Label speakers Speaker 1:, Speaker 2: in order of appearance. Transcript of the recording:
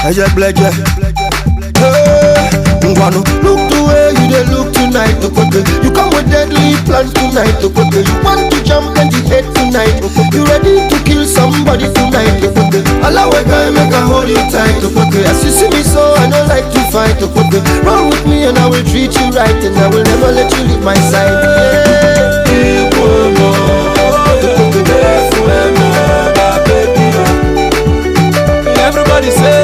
Speaker 1: Ejek bleje. Ngwano, look the way you dey look tonight, Okoke. You come with deadly plans tonight, Okoke. You want to jump and hate tonight, Okoke. You ready to kill somebody tonight, Okoke. Allow a guy make I hold you tight, Okoke. As you see me so, I don't like to fight, Okoke. Run with me and I will treat you right, and I will never let you leave my side.
Speaker 2: Everybody say